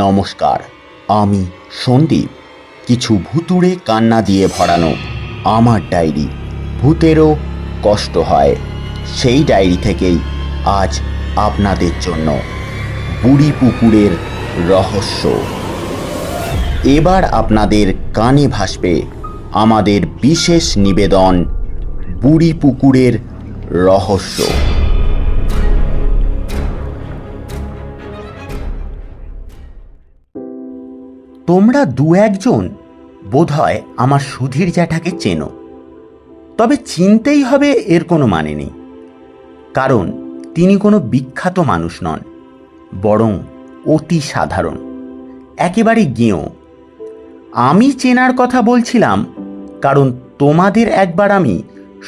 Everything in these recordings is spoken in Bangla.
নমস্কার, আমি সন্দীপ। কিছু ভুতুড়ে কান্না দিয়ে ভরানো আমার ডায়েরি। ভূতেরও কষ্ট হয়, সেই ডায়েরি থেকেই আজ আপনাদের জন্য বুড়ি পুকুরের রহস্য। এবার আপনাদের কানে ভাসবে আমাদের বিশেষ নিবেদন, বুড়ি পুকুরের রহস্য। তোমরা দু একজন বোধহয় আমার সুধীর জ্যাঠাকে চেনো, তবে চিনতেই হবে এর কোনো মানে নেই, কারণ তিনি কোনো বিখ্যাত মানুষ নন, বরং অতি সাধারণ, একেবারে গেঁয়ো। আমি চেনার কথা বলছিলাম কারণ তোমাদের একবার আমি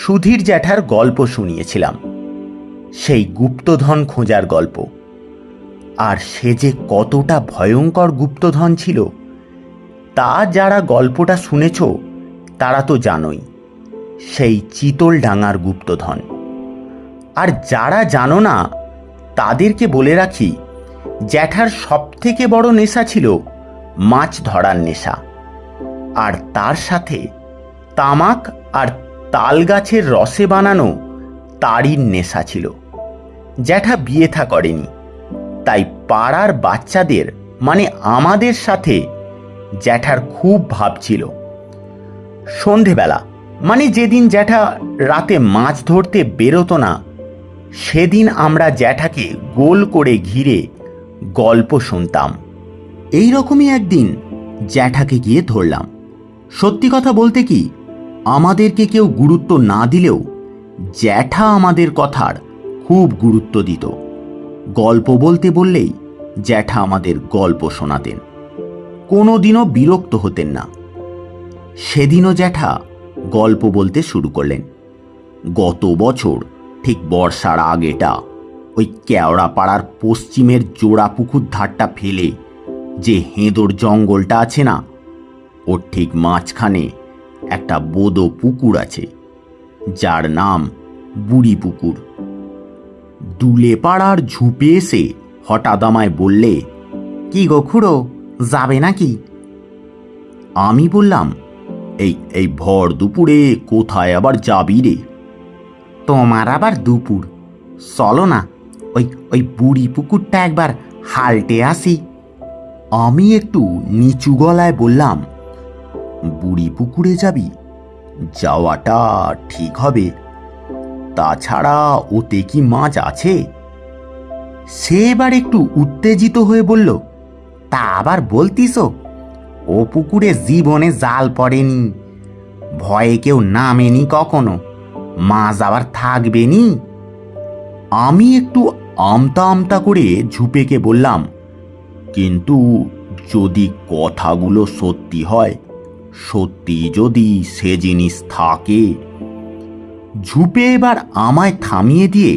সুধীর জ্যাঠার গল্প শুনিয়েছিলাম, সেই গুপ্তধন খোঁজার গল্প। আর সে যে কতটা ভয়ঙ্কর গুপ্তধন ছিল তা যারা গল্পটা শুনেছ তারা তো জানোই, সেই চিতলডাঙার গুপ্তধন। আর যারা জানো না তাদেরকে বলে রাখি, জ্যাঠার সবথেকে বড় নেশা ছিল মাছ ধরার নেশা, আর তার সাথে তামাক আর তাল গাছের রসে বানানো তাড়ির নেশা ছিল। জ্যাঠা বিয়ে থা করেনি, তাই পাড়ার বাচ্চাদের মানে আমাদের সাথে জ্যাঠার খুব ভাব ছিল। সন্ধেবেলা মানে যেদিন জ্যাঠা রাতে মাছ ধরতে বেরোতো না, সেদিন আমরা জ্যাঠাকে গোল করে ঘিরে গল্প শুনতাম। এই রকমই একদিন জ্যাঠাকে গিয়ে ধরলাম। সত্যি কথা বলতে কি, আমাদেরকে কেউ গুরুত্ব না দিলেও জ্যাঠা আমাদের কথার খুব গুরুত্ব দিত। গল্প বলতে বললেই জ্যাঠা আমাদের গল্প শোনাতেন, কোনো দিনও বিরক্ত হতেন না। সেদিনও জ্যাঠা গল্প বলতে শুরু করলেন। গত বছর ঠিক বর্ষার আগেটা, ওই কেওড়াপাড়ার পশ্চিমের জোড়া পুকুর ধারটা ফেলে যে হেঁদোর জঙ্গলটা আছে না, ওর ঠিক মাঝখানে একটা বোদো পুকুর আছে, যার নাম বুড়ি পুকুর। দুলে পাড়ার ঝুপে এসে হঠাৎ আমায় বললে, কি গো খুড়ো, যাবে নাকি? আমি বললাম, এই এই ভর দুপুরে কোথায় আবার যাবি রে? তোমার আবার দুপুর, চলো না ওই ওই বুড়ি পুকুরটা একবার হালটে আসি। আমি একটু নিচু গলায় বললাম, বুড়ি পুকুরে যাবি? যাওয়াটা ঠিক হবে, তাছাড়া ওতে কি মাছ আছে? সে এবার একটু উত্তেজিত হয়ে বলল, তা আবার বলতিস? ও পুকুরে জীবনে জাল পড়েনি, ভয়ে কেউ নামেনি কখনো, মাছ আবার থাকবে নি। আমি একটু আমতা আমতা করে ঝুপেকে বললাম, কিন্তু যদি কথাগুলো সত্যি হয়, সত্যি যদি সে জিনিস থাকে। ঝুপে এবার আমায় থামিয়ে দিয়ে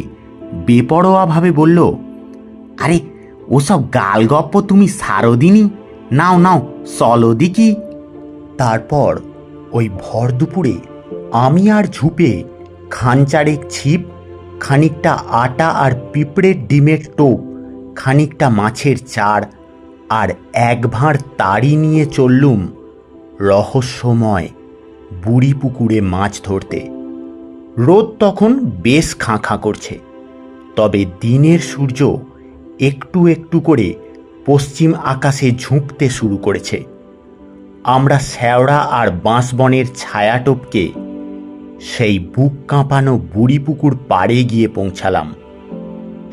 বেপরোয়াভাবে বলল, আরে ওসব গালগপ্প তুমি সারদিনই, নাও নাও চলো দিকি। তারপর ওই ভর দুপুরে আমি আর ঝুপে খানচারেক ছিপ, খানিকটা আটা আর পিঁপড়ের ডিমের টোপ, খানিকটা মাছের চার আর এক ভাঁড় তাড়ি নিয়ে চললুম রহস্যময় বুড়ি পুকুরে মাছ ধরতে। রোদ তখন বেশ খাঁ খাঁ করছে, তবে দিনের সূর্য একটু একটু করে পশ্চিম আকাশে ঝুঁকতে শুরু করেছে। আমরা শ্যাওড়া আর বাঁশবনের ছায়া টপকে সেই বুক কাঁপানো বুড়ি পুকুর পাড়ে গিয়ে পৌঁছালাম।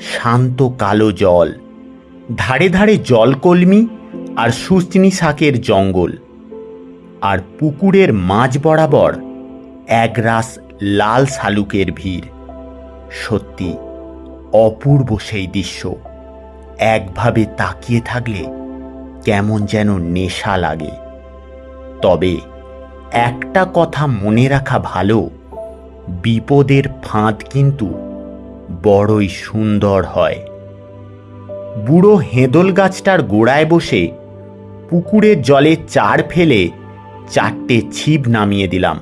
শান্ত কালো জল, ধারে ধারে জলকলমি আর সুচনি শাকের জঙ্গল, আর পুকুরের মাঝ বরাবর একরাশ লাল শালুকের ভিড়। সত্যি অপূর্ব সেই দৃশ্য, একভাবে তাকিয়ে থাকলে কেমন যেন নেশা লাগে। তবে একটা কথা মনে রাখা ভালো, বিপদের ফাঁদ কিন্তু বড়ই সুন্দর হয়। বুড়ো হেঁদোল গাছটার গোড়ায় বসে পুকুরের জলে চার ফেলে 4টে ছিপ নামিয়ে দিলাম,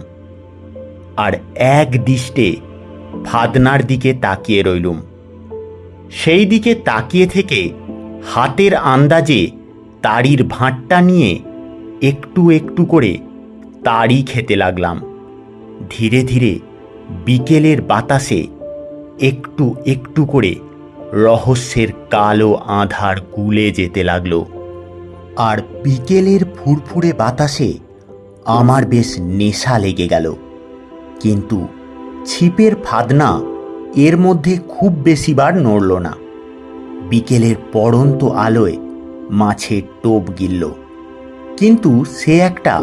আর এক দৃষ্টে ফাদনার দিকে তাকিয়ে রইলুম। সেই দিকে তাকিয়ে থেকে হাতের আন্দাজে তাড়ির ভাঁটটা নিয়ে একটু একটু করে তাড়ি খেতে লাগলাম। ধীরে ধীরে বিকেলের বাতাসে একটু একটু করে রহস্যের কালো আঁধার গুলে যেতে লাগলো। আর বিকেলের ফুরফুরে বাতাসে আমার বেশ নেশা লেগে গেল। কিন্তু ছিপের ফাঁদনা এর মধ্যে খুব বেশিবার নড়ল না। বিকেলের পড়ন্ত আলোয় মাছের টোপ গিলল, কিন্তু সে একটা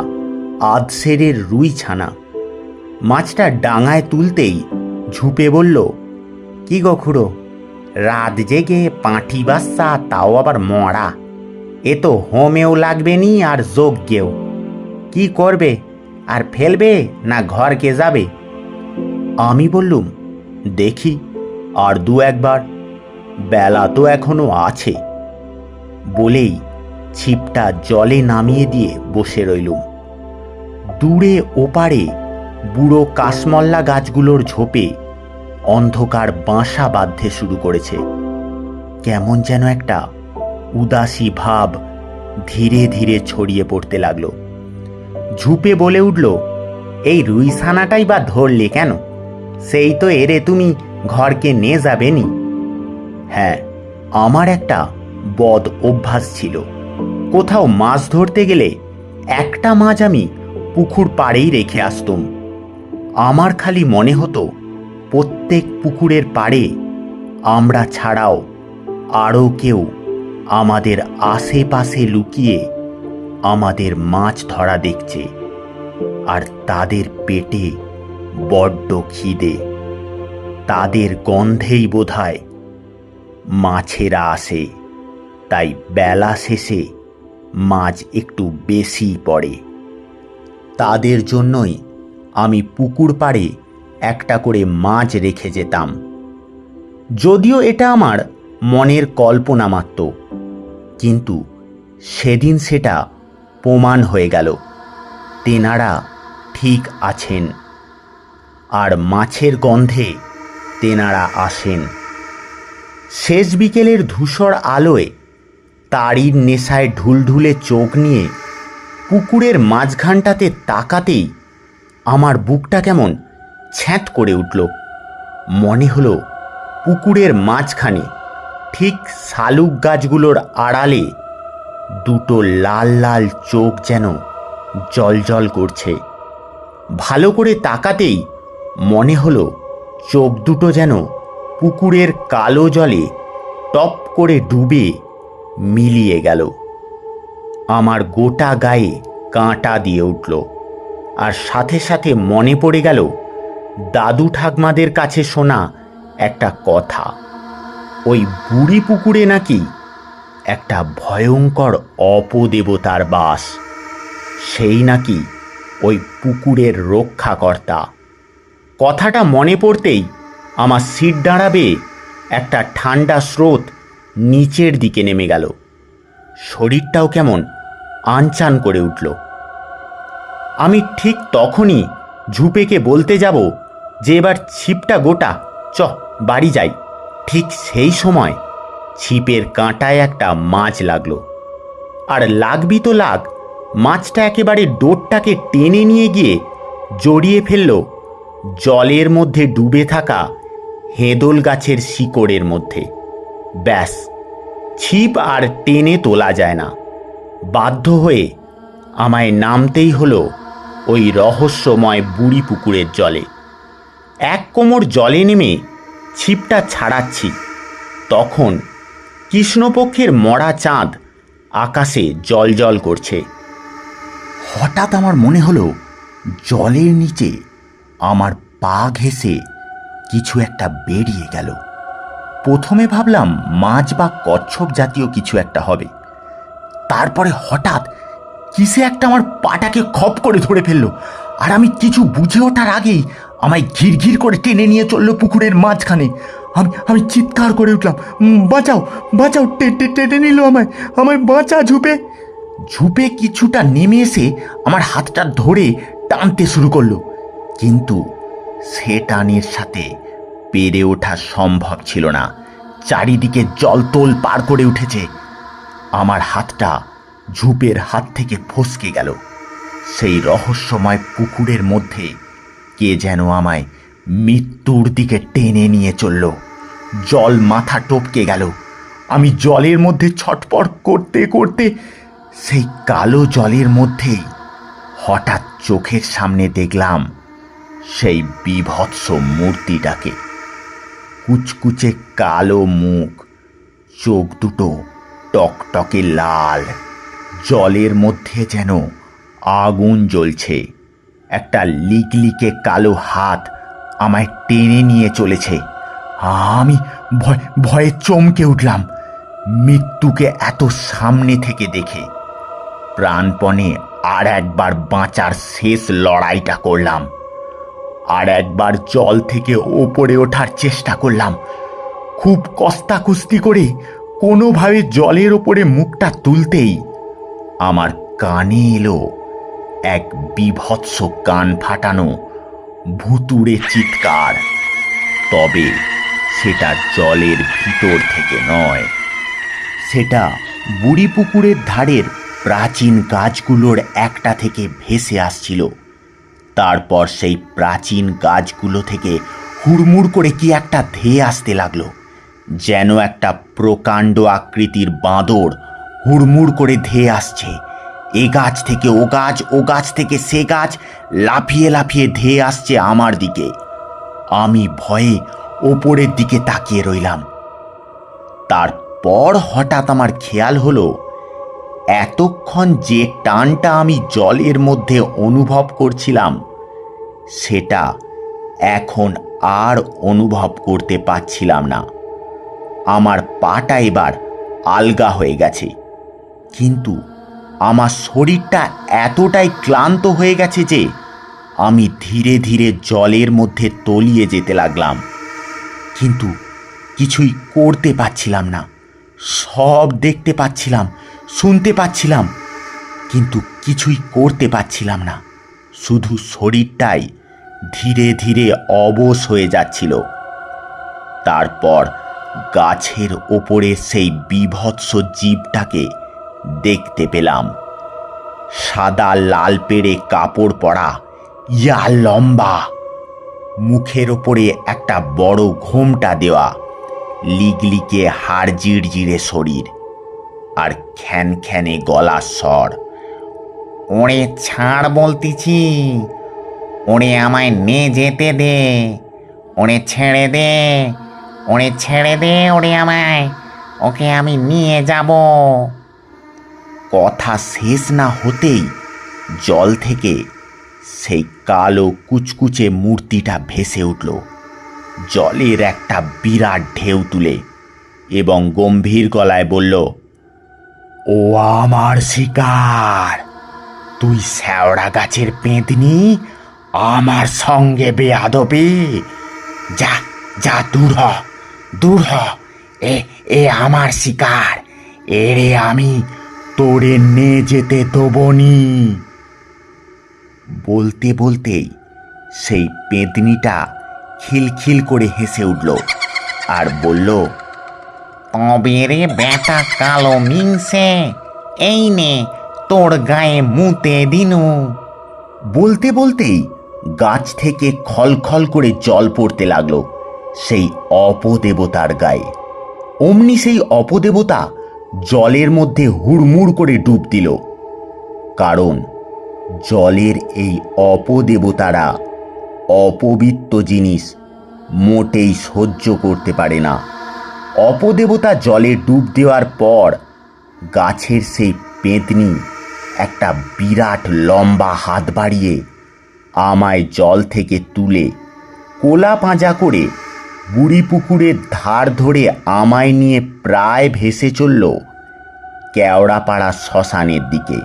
আধসেরের রুই ছানা। মাছটা ডাঙায় তুলতেই ঝুপে বলল, কি গো খুড়ো, রাত জেগে পাঁঠি বাচ্চা, তাও আবার মরা, এ তো হোমেও লাগবে নি আর যজ্ঞেও। কি করবে, আর ফেলবে না ঘরকে যাবে? আমি বললুম, দেখি আর দু একবার, বেলা তো এখনো আছে। বলেই ছিপটা জলে নামিয়ে দিয়ে বসে রইলুম। দূরে ওপারে বুড়ো কাশমল্লা গাছগুলোর ঝোপে অন্ধকার বাসা বাঁধতে শুরু করেছে। কেমন যেন একটা উদাসী ভাব ধীরে ধীরে ছড়িয়ে পড়তে লাগলো। ঝুপে বলে উঠল, এই রুই ছানাটাই বা ধরলে কেন? সেই তো এরে তুমি ঘরকে নিয়ে যাবে নি। হ্যাঁ, আমার একটা বদ অভ্যাস ছিল। কোথাও মাছ ধরতে গেলে একটা মাছ আমি পুকুর পাড়েই রেখে আসতুম। আমার খালি মনে হতো প্রত্যেক পুকুরের পাড়ে আমরা ছাড়াও আরও কেউ আমাদের আশেপাশে লুকিয়ে আমাদের মাছ ধরা দেখছে, আর তাদের পেটে বড্ড খিদে। তাদের গন্ধেই বোধহয় মাছেরা আসে, তাই বেলা শেষে মাছ একটু বেশি পড়ে। তাদের জন্যই আমি পুকুর পাড়ে একটা করে মাছ রেখে যেতাম। যদিও এটা আমার মনের কল্পনা মাত্র, কিন্তু সেদিন সেটা প্রমাণ হয়ে গেল। তেনারা ঠিক আছেন, আর মাছের গন্ধে তেনারা আসেন। শেষ বিকেলের ধূসর আলোয় তাড়ির নেশায় ঢুলঢুলে চোখ নিয়ে পুকুরের মাঝখানটাতে তাকাতেই আমার বুকটা কেমন ছ্যাঁত করে উঠল। মনে হলো পুকুরের মাঝখানে ঠিক শালুক গাছগুলোর আড়ালে দুটো লাল লাল চোখ যেন জলজল করছে। ভালো করে তাকাতেই মনে হলো চোখ দুটো যেন পুকুরের কালো জলে টপ করে ডুবে মিলিয়ে গেল। আমার গোটা গায়ে কাঁটা দিয়ে উঠল, আর সাথে সাথে মনে পড়ে গেল দাদু ঠাকমাদের কাছে শোনা একটা কথা। ওই বুড়ি পুকুরে নাকি একটা ভয়ঙ্কর অপদেবতার বাস। সেই নাকি ওই পুকুরের রক্ষাকর্তা। কথাটা মনে পড়তেই আমার সিট দাঁড়াবে একটা ঠান্ডা স্রোত নিচের দিকে নেমে গেল। শরীরটাও কেমন আনচান করে উঠল। আমি ঠিক তখনই ঝুপেকে বলতে যাব যে এবার ছিপটা গোটা, চ বাড়ি যাই। ঠিক সেই সময় ছিপের কাঁটায় একটা মাছ লাগলো। আর লাগবি তো লাগ, মাছটা একেবারে ডোরটাকে টেনে নিয়ে গিয়ে জড়িয়ে ফেলল জলের মধ্যে ডুবে থাকা হেঁদোল গাছের শিকড়ের মধ্যে। ব্যাস, ছিপ আর টেনে তোলা যায় না। বাধ্য হয়ে আমায় নামতেই হলো ওই রহস্যময় বুড়ি পুকুরের জলে। এক কোমর জলে নেমে ছিপটা ছাড়াচ্ছি, তখন কৃষ্ণপক্ষের মরা চাঁদ আকাশে জলজল করছে। হঠাৎ আমার মনে হলো জলের নিচে আমার পা ঘেঁষে কিছু একটা বেরিয়ে গেল। প্রথমে ভাবলাম মাছ বা কচ্ছপ জাতীয় কিছু একটা হবে। তারপরে হঠাৎ কিসে একটা আমার পাটাকে খপ করে ধরে ফেললো, আর আমি কিছু বুঝে ওঠার আগেই আমায় ঘির ঘির করে টেনে নিয়ে চললো পুকুরের মাঝখানে। আমি চিৎকার করে উঠলাম, বাঁচাও বাঁচাও, টেনে নিল আমায়, আমায় বাঁচা ঝুপে। ঝুপে কিছুটা নেমে এসে আমার হাতটা ধরে টানতে শুরু করলো, কিন্তু সে টানের সাথে পেরে ওঠা সম্ভব ছিল না। চারিদিকে জলতোল পার করে উঠেছে। আমার হাতটা ঝুপের হাত থেকে ফসকে গেল। সেই রহস্যময় পুকুরের মধ্যে কে যেন আমায় মৃত্যুর দিকে টেনে নিয়ে চলল। জল মাথা টপকে গেল। আমি জলের মধ্যে ছটপট করতে করতে সেই কালো জলের মধ্যেই হঠাৎ চোখের সামনে দেখলাম সেই বীভৎস মূর্তিটাকে। কুচকুচে কালো মুখ, চোখ দুটো টকটকে লাল, জলের মধ্যে যেন আগুন জ্বলছে। একটা লিকলিকে কালো হাত আমায় টেনে নিয়ে চলেছে। আমি ভয়ে চমকে উঠলাম। মৃত্যুকে এত সামনে থেকে দেখে প্রাণপণে আর একবার বাঁচার শেষ লড়াইটা করলাম। আর একবার জল থেকে ওপরে ওঠার চেষ্টা করলাম। খুব কস্তাকুস্তি করে কোনোভাবে জলের ওপরে মুখটা তুলতেই আমার কানে এলো এক বীভৎস কান ফাটানো ভুতুড়ে চিৎকার। তবে সেটা জলের ভিতর থেকে নয়, সেটা বুড়ি পুকুরের ধারের প্রাচীন গাছগুলোর একটা থেকে ভেসে আসছিল। তারপর সেই প্রাচীন গাছগুলো থেকে হুড়মুড় করে কি একটা ধেয়ে আসতে লাগলো, যেন একটা প্রকাণ্ড আকৃতির বাঁদর হুড়মুড় করে ধেয়ে আসছে। এ গাছ থেকে ও গাছ, ও গাছ থেকে সে গাছ, লাফিয়ে লাফিয়ে ধেয়ে আসছে আমার দিকে। আমি ভয়ে ওপরের দিকে তাকিয়ে রইলাম। তারপর হঠাৎ আমার খেয়াল হলো, এতক্ষণ যে টানটা আমি জলের মধ্যে অনুভব করছিলাম সেটা এখন আর অনুভব করতে পারছিলাম না। আমার পাটা এবার আলগা হয়ে গেছে, কিন্তু আমার শরীরটা এতটাই ক্লান্ত হয়ে গেছে যে আমি ধীরে ধীরে জলের মধ্যে তলিয়ে যেতে লাগলাম। কিন্তু কিছুই করতে পারছিলাম না। সব দেখতে পাচ্ছিলাম, শুনতে পাচ্ছিলাম, কিন্তু কিছুই করতে পারছিলাম না। শুধু শরীরটাই ধীরে ধীরে অবশ হয়ে যাচ্ছিল। তারপর গাছের ওপরে সেই বীভৎস জীবটাকে দেখতে পেলাম। সাদা লাল পেড়ে কাপড় পরা, ইয়া লম্বা, মুখের ওপরে একটা বড় ঘোমটা দেওয়া, লিগলিকে হাড় জিড়জিড়ে শরীর, আর খ্যানখ্যানে গলার স্বর। ওরে ছাড় বলতেছি, ওরে আমায় নে যেতে দে, ওরে ছেড়ে দে, ওরে ছেড়ে দে, ওরে আমায়, ওকে আমি নিয়ে যাব। কথা শেষ না হতেই জল থেকে সেই কালো কুচকুচে মূর্তিটা ভেসে উঠল জলের একটা বিরাট ঢেউ তুলে, এবং গম্ভীর গলায় বলল, ও আমার শিকার, তুই শ্যাওড়া গাছের পেঁদনি, আমার সঙ্গে বেয়াদবি, যা যা, দূর হ, দূর হ, এ আমার শিকার, এরে আমি তোরে নে যেতে দেবনি। বলতে বলতেই সেই পেঁদনিটা খিলখিল করে হেসে উঠল আর বলল, তবে রে বেটা কালো মিংসে, এই নে তোর গায়ে মুতে দিনু। বলতে বলতেই গাছ থেকে খলখল করে জল পড়তে লাগলো সেই অপদেবতার গায়ে। অমনি সেই অপদেবতা জলের মধ্যে হুড়মুড় করে ডুব দিল, কারণ জলের এই অপদেবতারা অপবিত্র জিনিস মোটেই সহ্য করতে পারে না। অপদেবতা জলে ডুব দেওয়ার পর গাছের সেই পেঁদনি একটা বিরাট লম্বা হাত বাড়িয়ে আমায় জল থেকে তুলে কোলা পাঁজা করে বুড়ি পুকুরের ধার ধরে আমায় নিয়ে প্রায় ভেসে চলল কেওড়াপাড়া শ্মশানের দিকে।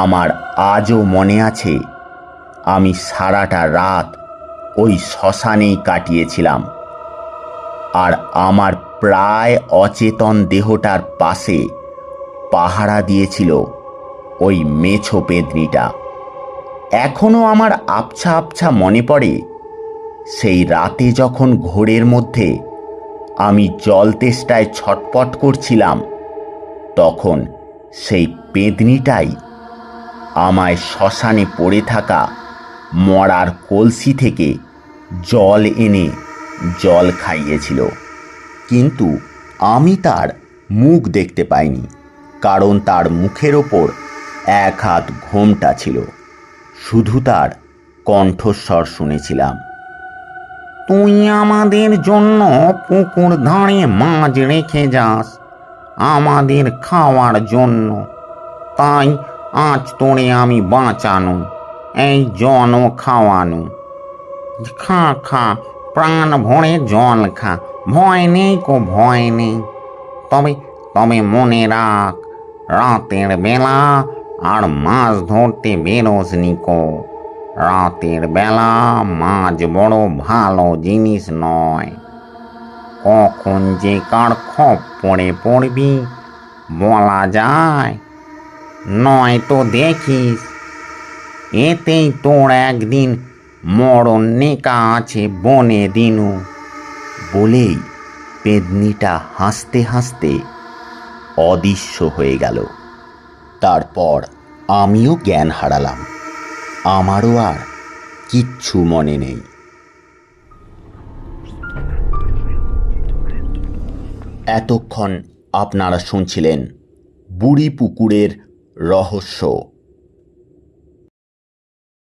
আমার আজও মনে আছে, আমি সারাটা রাত ওই শ্মশানেই কাটিয়েছিলাম, আর আমার প্রায় অচেতন দেহটার পাশে পাহারা দিয়েছিল ওই মেছো পেঁদনিটা। এখনও আমার আবছা আবছা মনে পড়ে, সেই রাতে যখন ঘোরের মধ্যে আমি জল তেষ্টায় ছটপট করছিলাম, তখন সেই পেতনিটাই আমায় শ্মশানে পড়ে থাকা মরার কলসি থেকে জল এনে জল খাইয়েছিল। কিন্তু আমি তার মুখ দেখতে পাইনি, কারণ তার মুখের ওপর এক হাত ঘোমটা ছিল। শুধু তার কণ্ঠস্বর শুনেছিলাম, তুই আমাদের জন্য পুকুর ধারে মাছ রেখে যাস, আমাদের খাওয়ার জন্য। তাই আজ তোরে আমি বাঁচানো, এই জলও খাওয়ানো। খা খা, প্রাণ ভরে জল খা, ভয় নেই কো ভয় নেই। তবে তবে মনে রাখ, রাতের বেলা আর মাছ ধরতে বেরোসনি কো। রাতের বেলা মাছ বড় ভালো জিনিস নয়। কখন যে কার খপ্পরে পড়বি বলা যায়, নয় তো দেখিস এতেই তোর একদিন মরণ নেকা আছে বনে দিনু। বলেই পেদনিটা হাসতে হাসতে অদৃশ্য হয়ে গেল। তারপর আমিও জ্ঞান হারালাম, আমারও আর কিচ্ছু মনে নেই। এতক্ষণ আপনারা শুনছিলেন বুড়ি পুকুরের রহস্য।